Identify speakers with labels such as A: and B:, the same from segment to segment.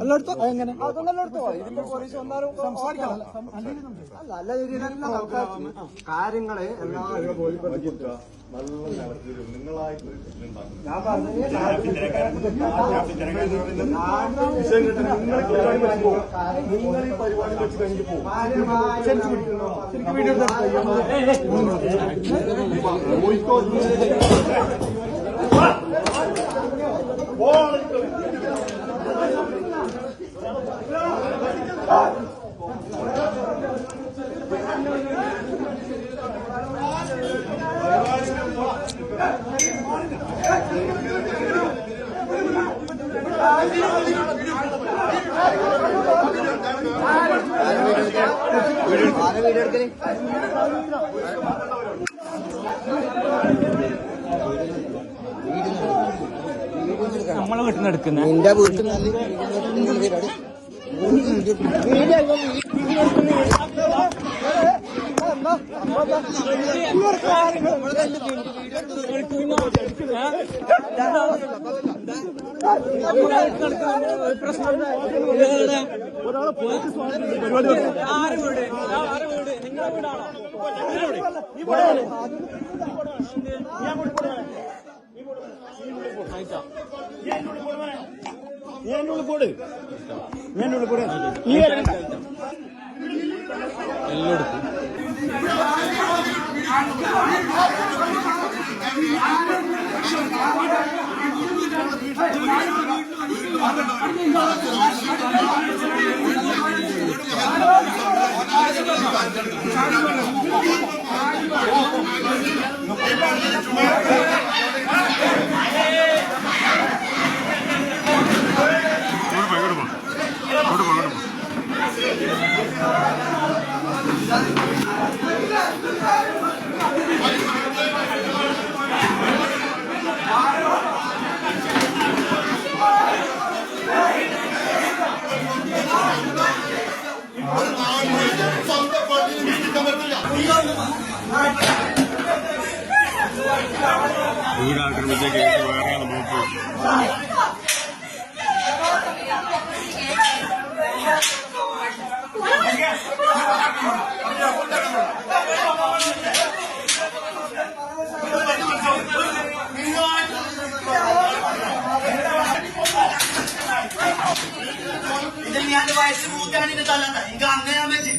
A: എല്ലായിടത്തും എങ്ങനെ അതൊന്നും എല്ലായിടത്തും ഇതിന്റെ പോലീസ് വന്നാലും നല്ല രീതിയിലുള്ള കാര്യങ്ങള് ഞാൻ പരിപാടി വെച്ച് കഴിഞ്ഞ് പോകും വീഡിയോ
B: നമ്മളെ വീട്ടിൽ നിന്ന് എടുക്കുന്നത്
A: നിന്റെ വീട്ടിൽ
C: വീടാക്രമിച്ച കേസ് വേറെ നമുക്ക്
D: ഞാൻ വയസ്സ് കൂട്ടാണെങ്കിൽ തല്ലണ്ട എനിക്ക് അന്നേ ഞാൻ വെച്ച്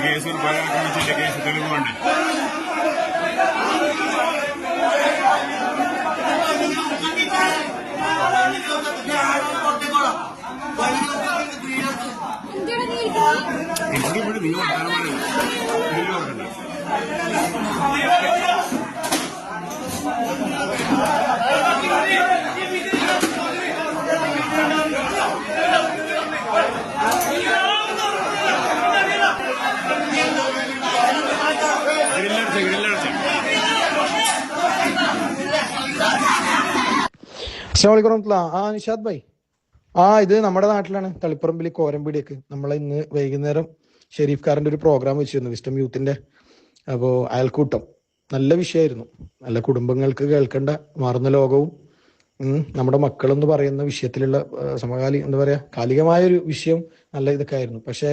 C: കേസ് ആക്രമിച്ചിട്ട് കേസ് തെളിവുണ്ട് ഇവിടെ നിങ്ങൾ
A: നിഷാദ് ഭായ് ഇത് നമ്മുടെ നാട്ടിലാണ് തളിപ്പറമ്പിൽ കോരമ്പീടിയൊക്കെ നമ്മളെ ഇന്ന് വൈകുന്നേരം ഷെരീഫ് കാറിന്റെ ഒരു പ്രോഗ്രാം വെച്ചിരുന്നു വിസ്റ്റം യൂത്തിന്റെ. അപ്പോ അയൽക്കൂട്ടം നല്ല വിഷയമായിരുന്നു. നല്ല കുടുംബങ്ങൾക്ക് കേൾക്കേണ്ട മാറുന്ന ലോകവും നമ്മുടെ മക്കളെന്ന് പറയുന്ന വിഷയത്തിലുള്ള എന്താ പറയാ കാലികമായ ഒരു വിഷയം നല്ല ഇതൊക്കെ ആയിരുന്നു. പക്ഷെ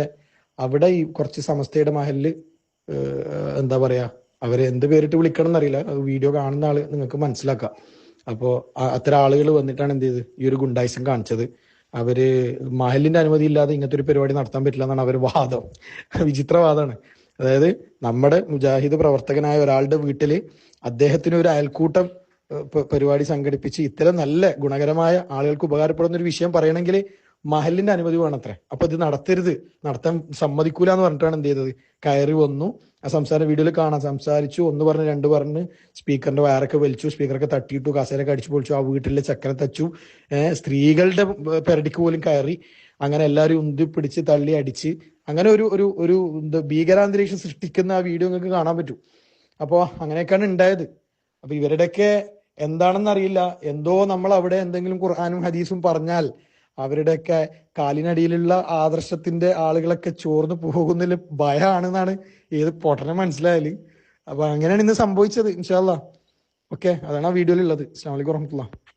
A: അവിടെ ഈ കുറച്ച് സമസ്തയുടെ മഹലില് എന്താ പറയാ അവരെ എന്ത് പേരിട്ട് വിളിക്കണം എന്നറിയില്ല. വീഡിയോ കാണുന്ന ആള് നിങ്ങൾക്ക് മനസ്സിലാക്കാം. അപ്പോ അത്തരം ആളുകൾ വന്നിട്ടാണ് എന്ത് ചെയ്ത് ഈ ഒരു ഗുണ്ടായിസം കാണിച്ചത്. അവര് മഹലിന്റെ അനുമതി ഇല്ലാതെ ഇങ്ങനത്തെ ഒരു പരിപാടി നടത്താൻ പറ്റില്ല എന്നാണ് അവരുടെ വാദം. വിചിത്രവാദമാണ്. അതായത് നമ്മുടെ മുജാഹിദ് പ്രവർത്തകനായ ഒരാളുടെ വീട്ടില് അദ്ദേഹത്തിന് ഒരു അയൽക്കൂട്ടം പരിപാടി സംഘടിപ്പിച്ച് ഇത്തരം നല്ല ഗുണകരമായ ആളുകൾക്ക് ഉപകാരപ്പെടുന്ന ഒരു വിഷയം പറയണമെങ്കിൽ മഹലിന്റെ അനുമതി വേണത്രേ. അപ്പൊ ഇത് നടത്താൻ സമ്മതിക്കൂല എന്ന് പറഞ്ഞിട്ടാണ് എന്ത് ചെയ്തത്, കയറി വന്നു. ആ സംസാര വീഡിയോയിൽ കാണാം. സംസാരിച്ചു, ഒന്ന് പറഞ്ഞ് രണ്ട് പറഞ്ഞ് സ്പീക്കറിന്റെ വയറൊക്കെ വലിച്ചു, സ്പീക്കറൊക്കെ തട്ടിയിട്ടു, കസേരൊക്കെ അടിച്ചു പൊളിച്ചു, ആ വീട്ടിലെ ചക്കര തച്ചു, സ്ത്രീകളുടെ പെരടിക്ക് പോലും കയറി. അങ്ങനെ എല്ലാവരും ഉന്തി പിടിച്ച് തള്ളി അടിച്ച് അങ്ങനെ ഒരു ഭീകരാന്തരീക്ഷം സൃഷ്ടിക്കുന്ന ആ വീഡിയോ നിങ്ങൾക്ക് കാണാൻ പറ്റും. അപ്പോ അങ്ങനെയൊക്കെയാണ് ഉണ്ടായത്. അപ്പൊ ഇവരുടെയൊക്കെ എന്താണെന്ന് അറിയില്ല. എന്തോ നമ്മൾ അവിടെ എന്തെങ്കിലും ഖുർആാനും ഹദീസും പറഞ്ഞാൽ അവരുടെയൊക്കെ കാലിനടിയിലുള്ള ആദർശത്തിന്റെ ആളുകളൊക്കെ ചോർന്ന് പോകുന്നതിൽ ഭയമാണെന്നാണ് ഏത് പൊട്ടനെ മനസ്സിലായാല്. അപ്പൊ അങ്ങനെയാണ് ഇന്ന് സംഭവിച്ചത്. ഇൻഷാ അല്ലാ. ഓക്കെ, അതാണ് ആ വീഡിയോയിലുള്ളത്. അസ്സലാമു അലൈക്കും വറഹ്മത്തുള്ളാഹി.